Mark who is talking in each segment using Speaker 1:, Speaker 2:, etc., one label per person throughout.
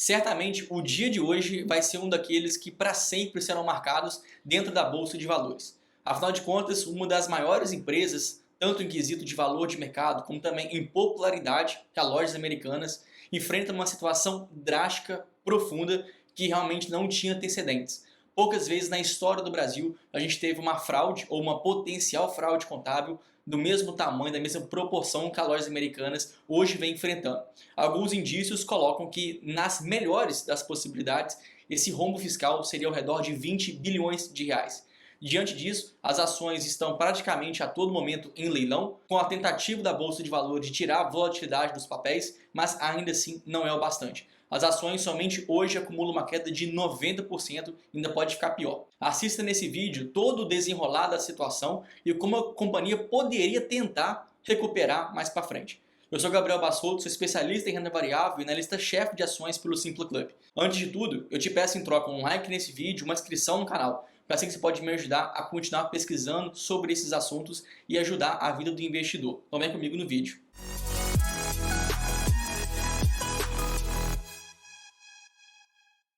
Speaker 1: Certamente o dia de hoje vai ser um daqueles que para sempre serão marcados dentro da Bolsa de Valores. Afinal de contas, uma das maiores empresas, tanto em quesito de valor de mercado, como também em popularidade, que as lojas americanas, enfrenta uma situação drástica, profunda, que realmente não tinha antecedentes. Poucas vezes na história do Brasil a gente teve uma fraude ou uma potencial fraude contábil do mesmo tamanho, da mesma proporção que as lojas americanas hoje vem enfrentando. Alguns indícios colocam que, nas melhores das possibilidades, esse rombo fiscal seria ao redor de 20 bilhões de reais. Diante disso, as ações estão praticamente a todo momento em leilão, com a tentativa da Bolsa de Valores de tirar a volatilidade dos papéis, mas ainda assim não é o bastante. As ações somente hoje acumulam uma queda de 90%, ainda pode ficar pior. Assista nesse vídeo todo o desenrolar da situação e como a companhia poderia tentar recuperar mais para frente. Eu sou Gabriel Bassolto, sou especialista em renda variável e analista-chefe de ações pelo Simpla Club. Antes de tudo, eu te peço em troca um like nesse vídeo, uma inscrição no canal, para assim que você pode me ajudar a continuar pesquisando sobre esses assuntos e ajudar a vida do investidor. Então vem comigo no vídeo.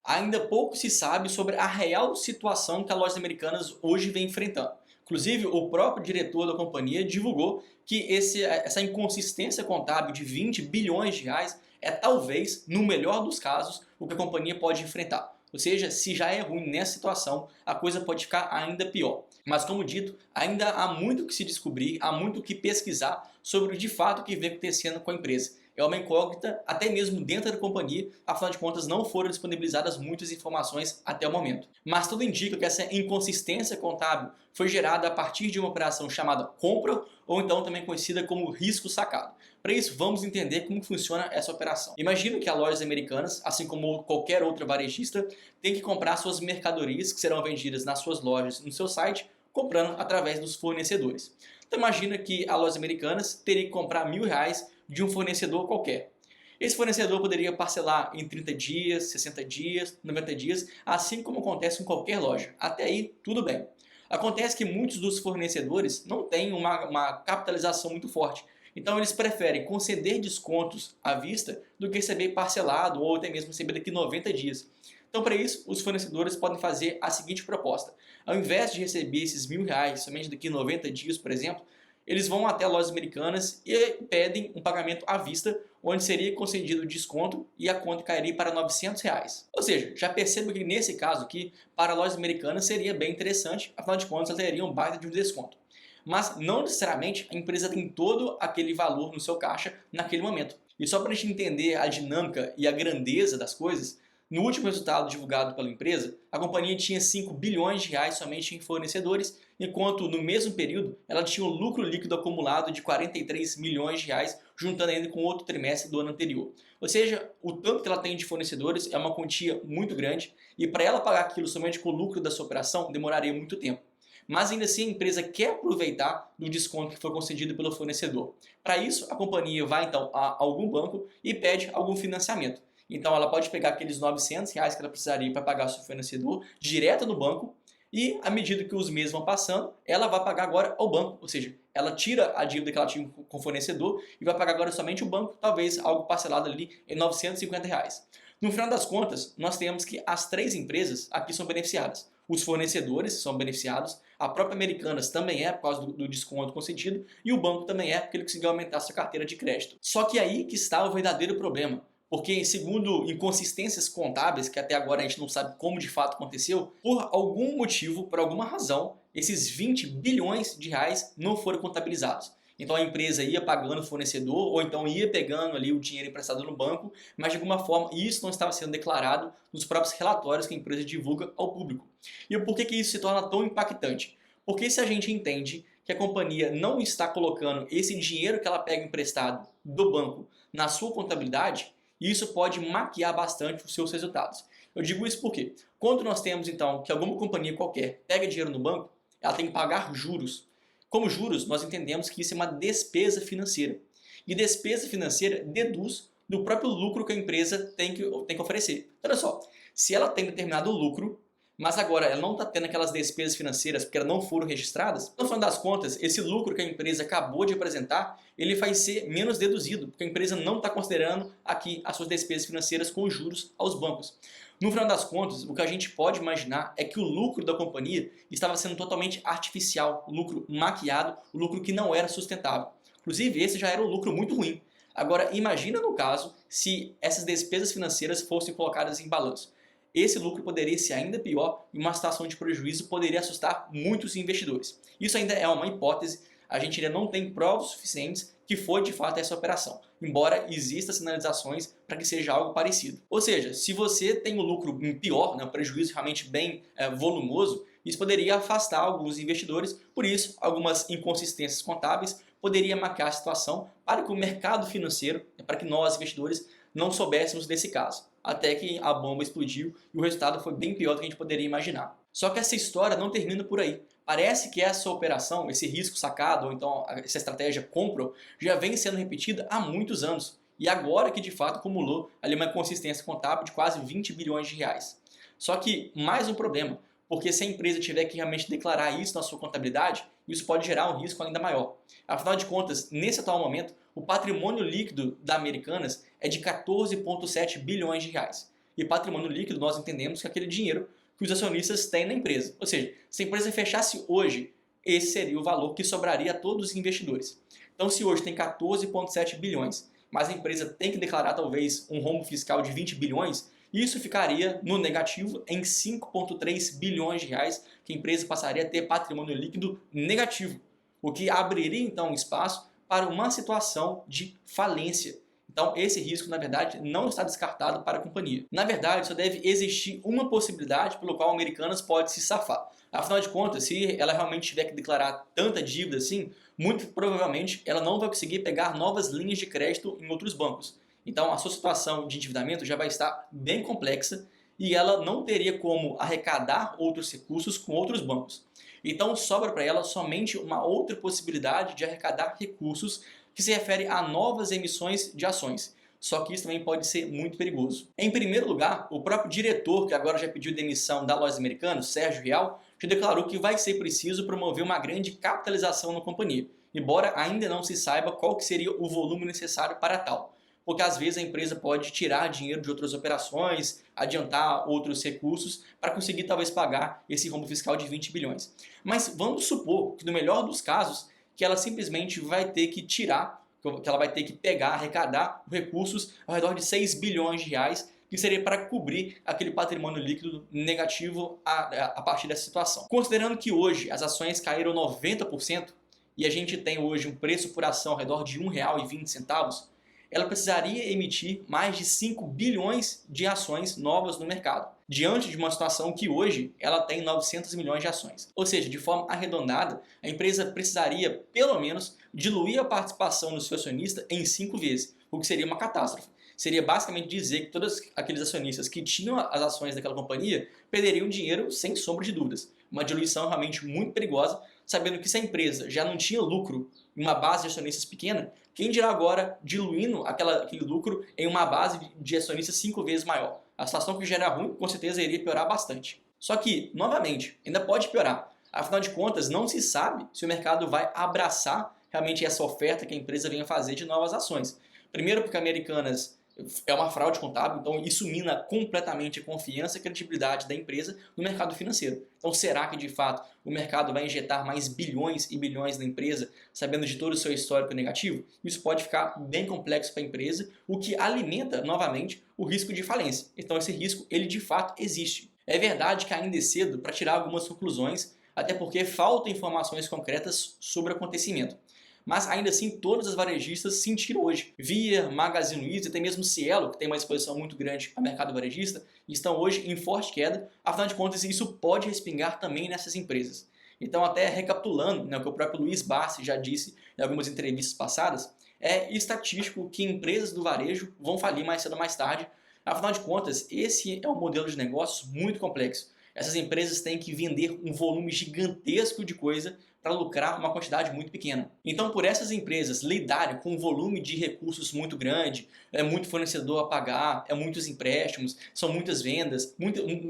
Speaker 1: Ainda pouco se sabe sobre a real situação que as lojas americanas hoje vem enfrentando. Inclusive, o próprio diretor da companhia divulgou que essa inconsistência contábil de 20 bilhões de reais é talvez, no melhor dos casos, o que a companhia pode enfrentar. Ou seja, se já é ruim nessa situação, a coisa pode ficar ainda pior. Mas como dito, ainda há muito o que se descobrir, há muito o que pesquisar sobre de fato o que vem acontecendo com a empresa. É uma incógnita até mesmo dentro da companhia, afinal de contas não foram disponibilizadas muitas informações até o momento. Mas tudo indica que essa inconsistência contábil foi gerada a partir de uma operação chamada compra, ou então também conhecida como risco sacado. Para isso, vamos entender como funciona essa operação. Imagina que as lojas americanas, assim como qualquer outra varejista, tem que comprar suas mercadorias que serão vendidas nas suas lojas no seu site, comprando através dos fornecedores. Então imagina que as lojas americanas teriam que comprar R$1.000 de um fornecedor qualquer. Esse fornecedor poderia parcelar em 30 dias, 60 dias, 90 dias, assim como acontece em qualquer loja. Até aí, tudo bem. Acontece que muitos dos fornecedores não têm uma capitalização muito forte. Então eles preferem conceder descontos à vista do que receber parcelado ou até mesmo receber daqui 90 dias. Então para isso, os fornecedores podem fazer a seguinte proposta. Ao invés de receber esses R$1.000 somente daqui 90 dias, por exemplo, eles vão até lojas americanas e pedem um pagamento à vista, onde seria concedido o desconto e a conta cairia para R$900. Ou seja, já percebo que nesse caso aqui, para lojas americanas seria bem interessante, afinal de contas elas teriam um baita de um desconto. Mas não necessariamente a empresa tem todo aquele valor no seu caixa naquele momento. E só para a gente entender a dinâmica e a grandeza das coisas, no último resultado divulgado pela empresa, a companhia tinha 5 bilhões de reais somente em fornecedores, enquanto no mesmo período ela tinha um lucro líquido acumulado de 43 milhões de reais, juntando ainda com outro trimestre do ano anterior. Ou seja, o tanto que ela tem de fornecedores é uma quantia muito grande e para ela pagar aquilo somente com o lucro da sua operação demoraria muito tempo. Mas ainda assim a empresa quer aproveitar do desconto que foi concedido pelo fornecedor. Para isso, a companhia vai então a algum banco e pede algum financiamento. Então ela pode pegar aqueles R$900 que ela precisaria para pagar o seu fornecedor direto no banco e, à medida que os meses vão passando, ela vai pagar agora ao banco. Ou seja, ela tira a dívida que ela tinha com o fornecedor e vai pagar agora somente o banco, talvez algo parcelado ali em R$950. No final das contas, nós temos que as três empresas aqui são beneficiadas. Os fornecedores são beneficiados, a própria Americanas também é por causa do desconto concedido e o banco também é porque ele conseguiu aumentar sua carteira de crédito. Só que aí que está o verdadeiro problema. Porque, segundo inconsistências contábeis, que até agora a gente não sabe como de fato aconteceu, por algum motivo, por alguma razão, esses 20 bilhões de reais não foram contabilizados. Então a empresa ia pagando o fornecedor ou então ia pegando ali o dinheiro emprestado no banco, mas de alguma forma isso não estava sendo declarado nos próprios relatórios que a empresa divulga ao público. E por que isso se torna tão impactante? Porque se a gente entende que a companhia não está colocando esse dinheiro que ela pega emprestado do banco na sua contabilidade, isso pode maquiar bastante os seus resultados. Eu digo isso porque quando nós temos então que alguma companhia qualquer pega dinheiro no banco, ela tem que pagar juros. Como juros, nós entendemos que isso é uma despesa financeira. E despesa financeira deduz do próprio lucro que a empresa tem que oferecer. Então, olha só, se ela tem determinado lucro, mas agora ela não está tendo aquelas despesas financeiras porque elas não foram registradas, no final das contas, esse lucro que a empresa acabou de apresentar, ele vai ser menos deduzido, porque a empresa não está considerando aqui as suas despesas financeiras com juros aos bancos. No final das contas, o que a gente pode imaginar é que o lucro da companhia estava sendo totalmente artificial, o lucro maquiado, o lucro que não era sustentável. Inclusive, esse já era um lucro muito ruim. Agora, imagina no caso se essas despesas financeiras fossem colocadas em balanço. Esse lucro poderia ser ainda pior e uma situação de prejuízo poderia assustar muitos investidores. Isso ainda é uma hipótese, a gente ainda não tem provas suficientes que foi de fato essa operação, embora existam sinalizações para que seja algo parecido. Ou seja, se você tem um lucro pior, um prejuízo realmente bem volumoso, isso poderia afastar alguns investidores, por isso algumas inconsistências contábeis poderia maquiar a situação para que o mercado financeiro, para que nós investidores não soubéssemos desse caso. Até que a bomba explodiu e o resultado foi bem pior do que a gente poderia imaginar. Só que essa história não termina por aí. Parece que essa operação, esse risco sacado, ou então essa estratégia compra, já vem sendo repetida há muitos anos. E agora que de fato acumulou ali uma consistência contábil de quase 20 bilhões de reais. Só que mais um problema, porque se a empresa tiver que realmente declarar isso na sua contabilidade, isso pode gerar um risco ainda maior. Afinal de contas, nesse atual momento, o patrimônio líquido da Americanas é de 14,7 bilhões de reais. E patrimônio líquido nós entendemos que é aquele dinheiro que os acionistas têm na empresa. Ou seja, se a empresa fechasse hoje, esse seria o valor que sobraria a todos os investidores. Então, se hoje tem 14,7 bilhões, mas a empresa tem que declarar talvez um rombo fiscal de 20 bilhões, isso ficaria no negativo em 5,3 bilhões de reais, que a empresa passaria a ter patrimônio líquido negativo, o que abriria então espaço para uma situação de falência. Então esse risco, na verdade, não está descartado para a companhia. Na verdade, só deve existir uma possibilidade pelo qual a Americanas pode se safar. Afinal de contas, se ela realmente tiver que declarar tanta dívida assim, muito provavelmente ela não vai conseguir pegar novas linhas de crédito em outros bancos. Então a sua situação de endividamento já vai estar bem complexa e ela não teria como arrecadar outros recursos com outros bancos. Então sobra para ela somente uma outra possibilidade de arrecadar recursos que se refere a novas emissões de ações. Só que isso também pode ser muito perigoso. Em primeiro lugar, o próprio diretor, que agora já pediu demissão da Lojas Americanas, Sérgio Rial, já declarou que vai ser preciso promover uma grande capitalização na companhia, embora ainda não se saiba qual que seria o volume necessário para tal. Porque às vezes a empresa pode tirar dinheiro de outras operações, adiantar outros recursos para conseguir talvez pagar esse rombo fiscal de 20 bilhões. Mas vamos supor que no melhor dos casos, que ela simplesmente vai ter que tirar, que ela vai ter que pegar, arrecadar recursos ao redor de 6 bilhões de reais, que seria para cobrir aquele patrimônio líquido negativo a partir dessa situação. Considerando que hoje as ações caíram 90% e a gente tem hoje um preço por ação ao redor de R$ 1,20, ela precisaria emitir mais de 5 bilhões de ações novas no mercado, diante de uma situação que hoje ela tem 900 milhões de ações. Ou seja, de forma arredondada, a empresa precisaria, pelo menos, diluir a participação do seu acionista em 5 vezes, o que seria uma catástrofe. Seria basicamente dizer que todos aqueles acionistas que tinham as ações daquela companhia perderiam dinheiro sem sombra de dúvidas. Uma diluição realmente muito perigosa, sabendo que se a empresa já não tinha lucro em uma base de acionistas pequena, quem dirá agora diluindo aquele lucro em uma base de acionistas 5 vezes maior? A situação que gera ruim, com certeza iria piorar bastante. Só que, novamente, ainda pode piorar. Afinal de contas, não se sabe se o mercado vai abraçar realmente essa oferta que a empresa venha fazer de novas ações. Primeiro porque a Americanas é uma fraude contábil, então isso mina completamente a confiança e a credibilidade da empresa no mercado financeiro. Então será que de fato o mercado vai injetar mais bilhões e bilhões na empresa, sabendo de todo o seu histórico negativo? Isso pode ficar bem complexo para a empresa, o que alimenta novamente o risco de falência. Então esse risco, ele de fato existe. É verdade que ainda é cedo para tirar algumas conclusões, até porque faltam informações concretas sobre o acontecimento. Mas ainda assim todas as varejistas sentiram hoje. Via, Magazine Luiza e até mesmo Cielo, que tem uma exposição muito grande ao mercado varejista, estão hoje em forte queda. Afinal de contas, isso pode respingar também nessas empresas. Então, até recapitulando, o que o próprio Luiz Barsi já disse em algumas entrevistas passadas, é estatístico que empresas do varejo vão falir mais cedo ou mais tarde. Afinal de contas, esse é um modelo de negócios muito complexo. Essas empresas têm que vender um volume gigantesco de coisa para lucrar uma quantidade muito pequena. Então, por essas empresas lidarem com um volume de recursos muito grande, é muito fornecedor a pagar, é muitos empréstimos, são muitas vendas,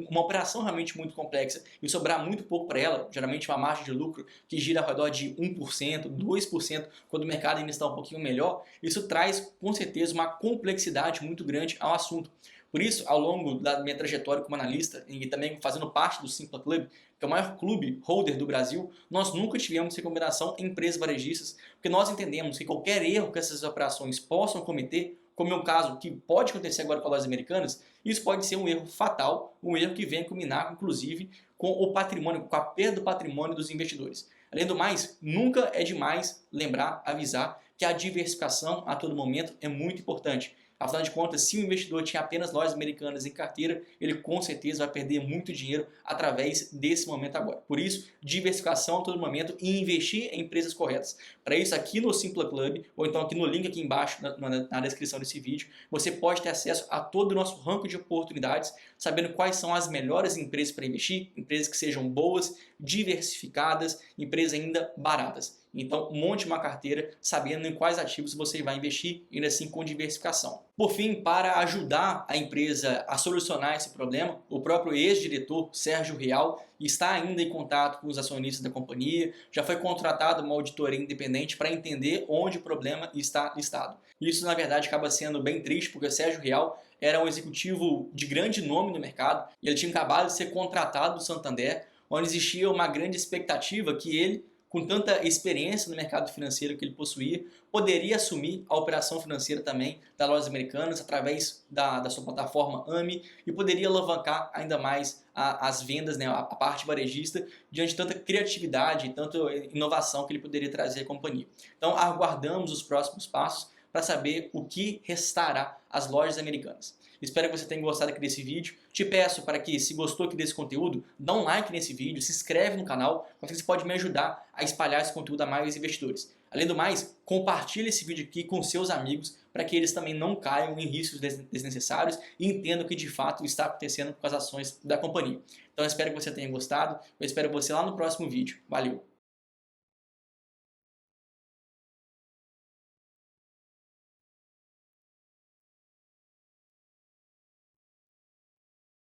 Speaker 1: uma operação realmente muito complexa e sobrar muito pouco para ela, geralmente uma margem de lucro que gira ao redor de 1%, 2%, quando o mercado ainda está um pouquinho melhor, isso traz com certeza uma complexidade muito grande ao assunto. Por isso, ao longo da minha trajetória como analista e também fazendo parte do Simpla Club, que é o maior clube holder do Brasil, nós nunca tivemos essa combinação em empresas varejistas, porque nós entendemos que qualquer erro que essas operações possam cometer, como é o caso que pode acontecer agora com as lojas americanas, isso pode ser um erro fatal, um erro que vem culminar, inclusive, com o patrimônio, com a perda do patrimônio dos investidores. Além do mais, nunca é demais lembrar, avisar que a diversificação a todo momento é muito importante. Afinal de contas, se o investidor tinha apenas lojas americanas em carteira, ele com certeza vai perder muito dinheiro através desse momento agora. Por isso, diversificação a todo momento e investir em empresas corretas. Para isso, aqui no Simpla Club, ou então aqui no link aqui embaixo na descrição desse vídeo, você pode ter acesso a todo o nosso ranking de oportunidades, sabendo quais são as melhores empresas para investir, empresas que sejam boas, diversificadas, empresas ainda baratas. Então, monte uma carteira sabendo em quais ativos você vai investir e assim com diversificação. Por fim, para ajudar a empresa a solucionar esse problema, o próprio ex-diretor Sérgio Rial está ainda em contato com os acionistas da companhia, já foi contratado uma auditoria independente para entender onde o problema está listado. Isso, na verdade, acaba sendo bem triste, porque o Sérgio Rial era um executivo de grande nome no mercado e ele tinha acabado de ser contratado do Santander, onde existia uma grande expectativa que ele, com tanta experiência no mercado financeiro que ele possuía, poderia assumir a operação financeira também das lojas americanas através da sua plataforma AMI e poderia alavancar ainda mais as vendas, né, a parte varejista, diante de tanta criatividade e tanta inovação que ele poderia trazer à companhia. Então, aguardamos os próximos passos para saber o que restará às lojas americanas. Espero que você tenha gostado aqui desse vídeo. Te peço para que, se gostou aqui desse conteúdo, dá um like nesse vídeo, se inscreve no canal, porque você pode me ajudar a espalhar esse conteúdo a mais investidores. Além do mais, compartilhe esse vídeo aqui com seus amigos para que eles também não caiam em riscos desnecessários e entendam o que de fato está acontecendo com as ações da companhia. Então eu espero que você tenha gostado, eu espero você lá no próximo vídeo. Valeu!